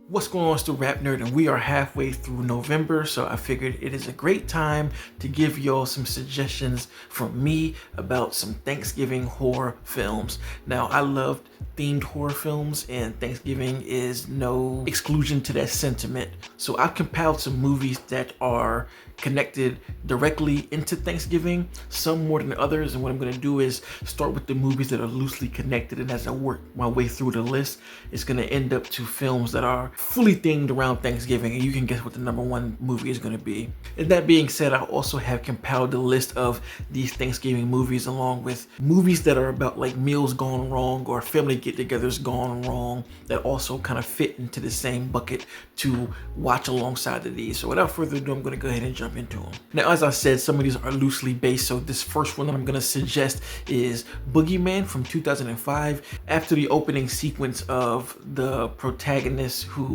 What's going on? It's the Rap Nerd, and we are halfway through November, so I figured it is a great time to give y'all some suggestions from me about some Thanksgiving horror films. Now, I love themed horror films, and Thanksgiving is no exclusion to that sentiment. So I've compiled some movies that are connected directly into Thanksgiving, some more than others, and what I'm going to do is start with the movies that are loosely connected, and as I work my way through the list, it's going to end up to films that are fully themed around Thanksgiving, and you can guess what the number one movie is going to be. And that being said, I also have compiled a list of these Thanksgiving movies along with movies that are about like meals gone wrong or family get-togethers gone wrong that also kind of fit into the same bucket to watch alongside of these. So without further ado, I'm going to go ahead and jump into them. Now, as I said, some of these are loosely based, so this first one that I'm going to suggest is Boogeyman from 2005. After the opening sequence of the protagonist who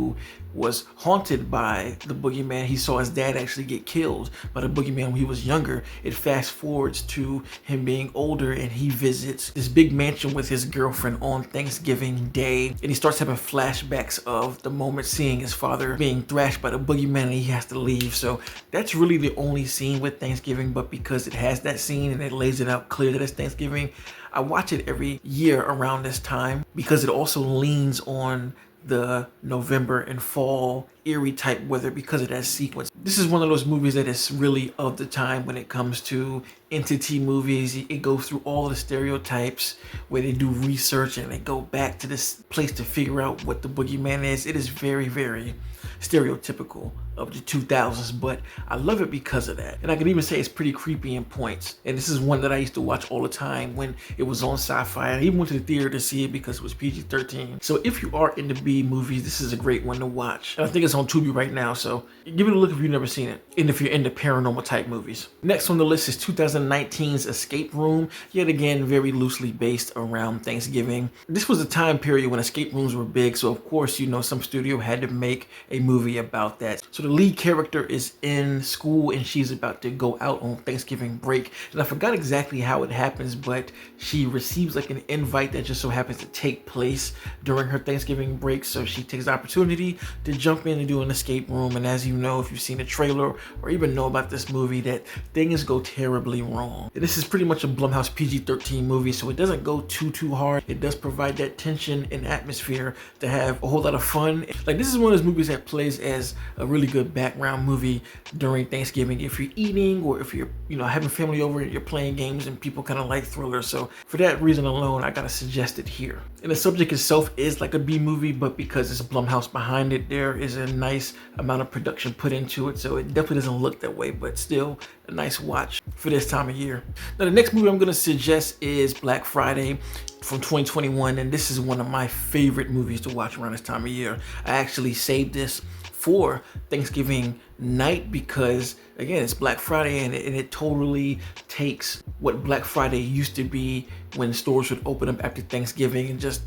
was haunted by the boogeyman, he saw his dad actually get killed by the boogeyman when he was younger. It fast forwards to him being older, and he visits this big mansion with his girlfriend on Thanksgiving Day, and he starts having flashbacks of the moment seeing his father being thrashed by the boogeyman, and he has to leave. So that's really the only scene with Thanksgiving, but because it has that scene and it lays it out clear that it's Thanksgiving, I watch it every year around this time because it also leans on the November and fall eerie type weather because of that sequence. This is one of those movies that is really of the time when it comes to entity movies. It goes through all the stereotypes where they do research and they go back to this place to figure out what the boogeyman is. It is very, very stereotypical of the 2000s, but I love it because of that. And I could even say it's pretty creepy in points. And this is one that I used to watch all the time when it was on Sci-Fi. I even went to the theater to see it because it was PG-13. So if you are into B movies, this is a great one to watch. And I think it's on Tubi right now, so give it a look if you've never seen it, and if you're into paranormal type movies. Next on the list is 2019's Escape Room, yet again very loosely based around Thanksgiving. This was a time period when escape rooms were big, so of course, you know, some studio had to make a movie about that. So the lead character is in school and she's about to go out on Thanksgiving break, and I forgot exactly how it happens, but she receives like an invite that just so happens to take place during her Thanksgiving break, so she takes the opportunity to jump in and do an escape room. And as you know, if you've seen a trailer or even know about this movie, that things go terribly wrong. And this is pretty much a Blumhouse PG-13 movie, so it doesn't go too hard. It does provide that tension and atmosphere to have a whole lot of fun. Like, this is one of those movies that plays as a really good background movie during Thanksgiving if you're eating or if you're, you know, having family over and you're playing games and people kind of like thrillers. So for that reason alone, I gotta suggest it here. And the subject itself is like a B movie, but because it's Blumhouse behind it, there is a nice amount of production put into it, so it definitely doesn't look that way, but still a nice watch for this time of year. Now, the next movie I'm going to suggest is Black Friday from 2021, and this is one of my favorite movies to watch around this time of year. I actually saved this for Thanksgiving night because, again, it's Black Friday, and it totally takes what Black Friday used to be when stores would open up after Thanksgiving and just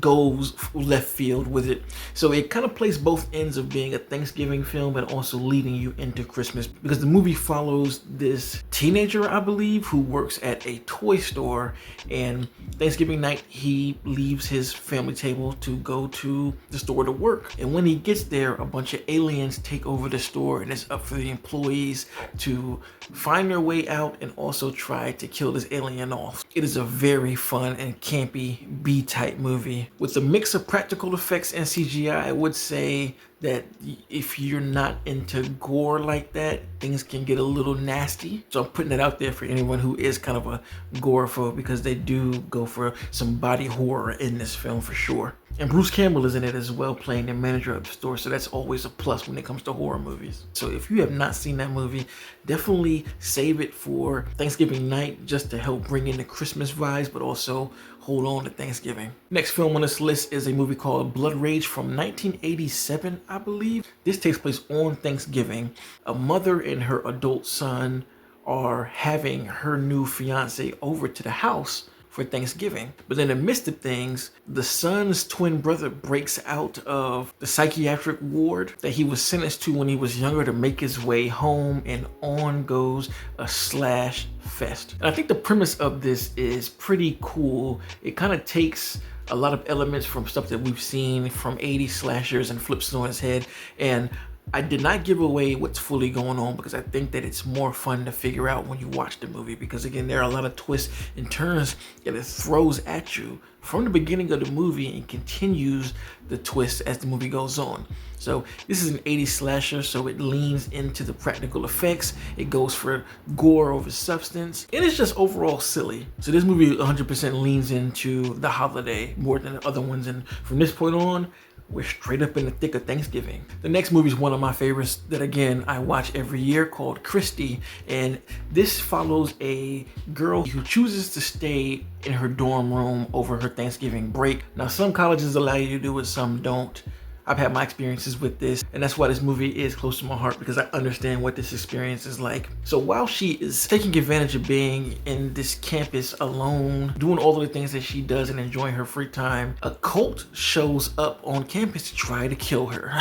goes left field with it. So it kind of plays both ends of being a Thanksgiving film but also leading you into Christmas, because the movie follows this teenager, I believe, who works at a toy store, and Thanksgiving night he leaves his family table to go to the store to work, and when he gets there, a bunch of aliens take over the store, and it's up for the employees to find their way out and also try to kill this alien off. It is a very fun and campy B-type movie with a mix of practical effects and CGI. I would say that if you're not into gore like that, things can get a little nasty. So I'm putting it out there for anyone who is kind of a agoraphobe, because they do go for some body horror in this film for sure. And Bruce Campbell is in it as well, playing the manager of the store, so that's always a plus when it comes to horror movies. So if you have not seen that movie, definitely save it for Thanksgiving night just to help bring in the Christmas vibes, but also hold on to Thanksgiving. Next film on this list is a movie called Blood Rage from 1987, I believe. This takes place on Thanksgiving. A mother and her adult son are having her new fiance over to the house for Thanksgiving. But in the midst of things, the son's twin brother breaks out of the psychiatric ward that he was sentenced to when he was younger to make his way home, and on goes a slash fest. And I think the premise of this is pretty cool. It kind of takes a lot of elements from stuff that we've seen from 80s slashers and flips it on its head. And I did not give away what's fully going on because I think that it's more fun to figure out when you watch the movie, because again, there are a lot of twists and turns that it throws at you from the beginning of the movie and continues the twist as the movie goes on. So this is an 80s slasher, so it leans into the practical effects. It goes for gore over substance, and it's just overall silly. So this movie 100% leans into the holiday more than the other ones, and from this point on, we're straight up in the thick of Thanksgiving. The next movie is one of my favorites that, again, I watch every year, called Christy. And this follows a girl who chooses to stay in her dorm room over her Thanksgiving break. Now, some colleges allow you to do it, some don't. I've had my experiences with this, and that's why this movie is close to my heart, because I understand what this experience is like. So while she is taking advantage of being in this campus alone, doing all of the things that she does and enjoying her free time, a cult shows up on campus to try to kill her.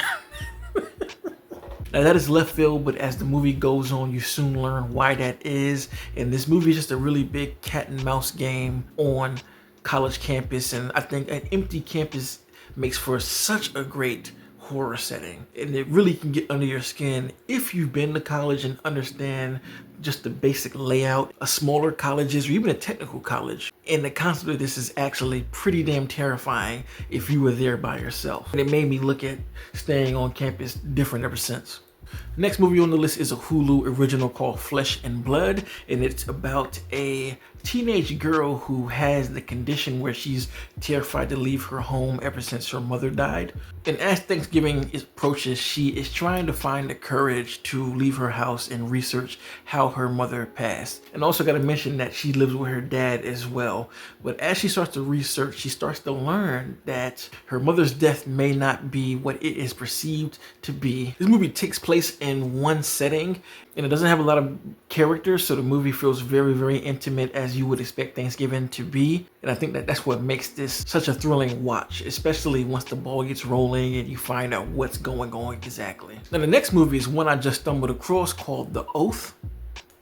Now that is left field, but as the movie goes on, you soon learn why that is. And this movie is just a really big cat and mouse game on college campus, and I think an empty campus makes for such a great horror setting, and it really can get under your skin if you've been to college and understand just the basic layout of smaller colleges or even a technical college. And the concept of this is actually pretty damn terrifying if you were there by yourself, and it made me look at staying on campus different ever since. Next movie on the list is a Hulu original called Flesh and Blood, and it's about a teenage girl who has the condition where she's terrified to leave her home ever since her mother died. And as Thanksgiving approaches, she is trying to find the courage to leave her house and research how her mother passed. And also got to mention that she lives with her dad as well. But as she starts to research, she starts to learn that her mother's death may not be what it is perceived to be. This movie takes place in one setting, and it doesn't have a lot of characters, so the movie feels very, very intimate, as you would expect Thanksgiving to be. And I think that that's what makes this such a thrilling watch, especially once the ball gets rolling and you find out what's going on exactly. Now the next movie is one I just stumbled across called The Oath.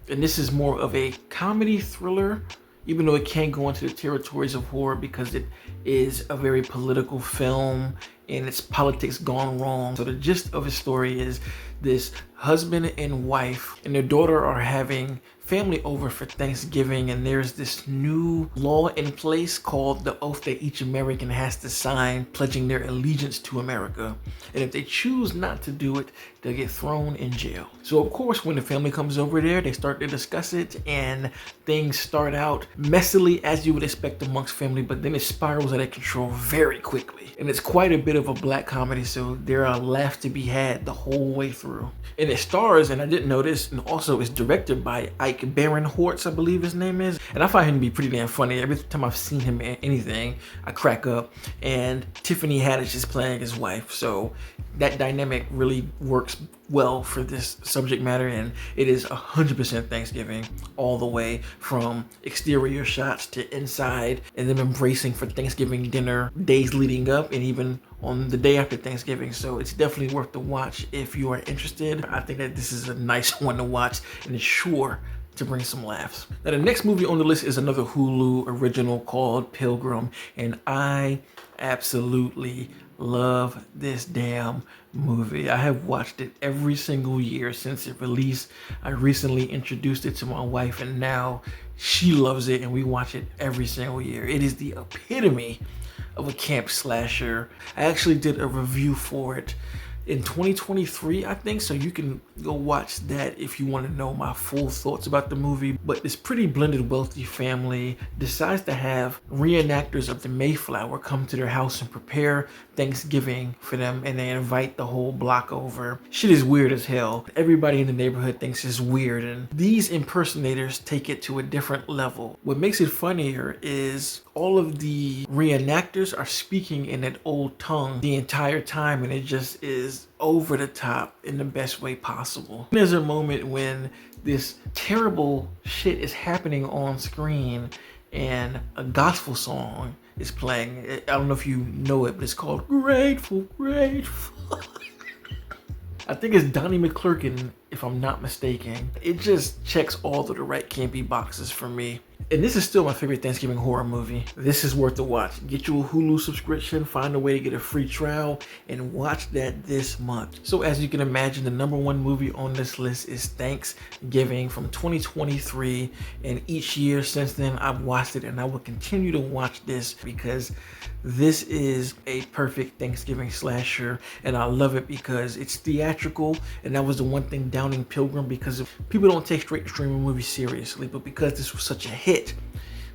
And this is more of a comedy thriller, even though it can go into the territories of horror because it is a very political film and it's politics gone wrong. So the gist of the story is this husband and wife and their daughter are having family over for Thanksgiving, and there's this new law in place called the oath that each American has to sign, pledging their allegiance to America. And if they choose not to do it, they'll get thrown in jail. So of course, when the family comes over there, they start to discuss it, and things start out messily as you would expect amongst family, but then it spirals out of control very quickly. And it's quite a bit of a black comedy, so there are laughs to be had the whole way through. And it stars, and I didn't know this, and also is directed by Ike Barinholtz, I believe his name is. And I find him to be pretty damn funny. Every time I've seen him in anything, I crack up. And Tiffany Haddish is playing his wife, so that dynamic really works well for this subject matter, and it is 100% Thanksgiving all the way, from exterior shots to inside, and them embracing for Thanksgiving dinner days leading up and even on the day after Thanksgiving. So it's definitely worth the watch if you are interested. I think that this is a nice one to watch, and it's sure to bring some laughs. Now the next movie on the list is another Hulu original called Pilgrim, and I absolutely love this damn movie. I have watched it every single year since it released. I recently introduced it to my wife, and now she loves it, and we watch it every single year. It is the epitome of a camp slasher. I actually did a review for it in 2023, I think, so you can go watch that if you want to know my full thoughts about the movie. But this pretty blended wealthy family decides to have reenactors of the Mayflower come to their house and prepare Thanksgiving for them, and they invite the whole block over. Shit is weird as hell. Everybody in the neighborhood thinks it's weird, and these impersonators take it to a different level. What makes it funnier is all of the reenactors are speaking in that old tongue the entire time, and it just is over the top in the best way possible. There's a moment when this terrible shit is happening on screen and a gospel song is playing. I don't know if you know it, but it's called Grateful, Grateful. I think it's Donnie McClurkin, if I'm not mistaken. It just checks all of the right campy boxes for me. And this is still my favorite Thanksgiving horror movie. This is worth the watch. Get you a Hulu subscription, find a way to get a free trial, and watch that this month. So as you can imagine, the #1 movie on this list is Thanksgiving from 2023. And each year since then, I've watched it, and I will continue to watch this because this is a perfect Thanksgiving slasher, and I love it because it's theatrical, and that was the one thing downing Pilgrim, because people don't take straight streaming movies seriously, but because this was such a hit,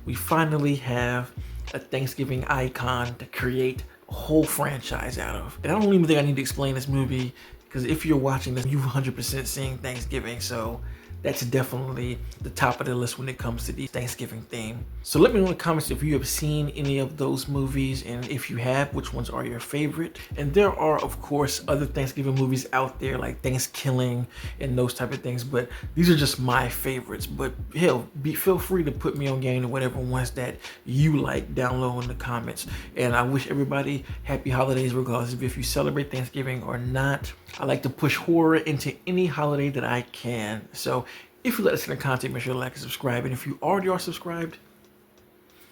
we finally have a Thanksgiving icon to create a whole franchise out of. And I don't even think I need to explain this movie, because if you're watching this, you've 100% seen Thanksgiving, so that's definitely the top of the list when it comes to the Thanksgiving theme. So let me know in the comments if you have seen any of those movies, and if you have, which ones are your favorite. And there are, of course, other Thanksgiving movies out there like Thanksgiving and those type of things, but these are just my favorites. But hell, feel free to put me on game to whatever ones that you like down low in the comments. And I wish everybody happy holidays regardless of if you celebrate Thanksgiving or not. I like to push horror into any holiday that I can. So if you like this kind of content, make sure to like and subscribe. And if you already are subscribed,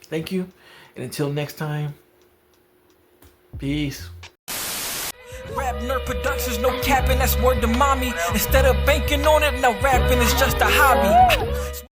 thank you. And until next time, peace. RapNerd Productions, no capping, that's word to mommy. Instead of banking on it, now rapping is just a hobby.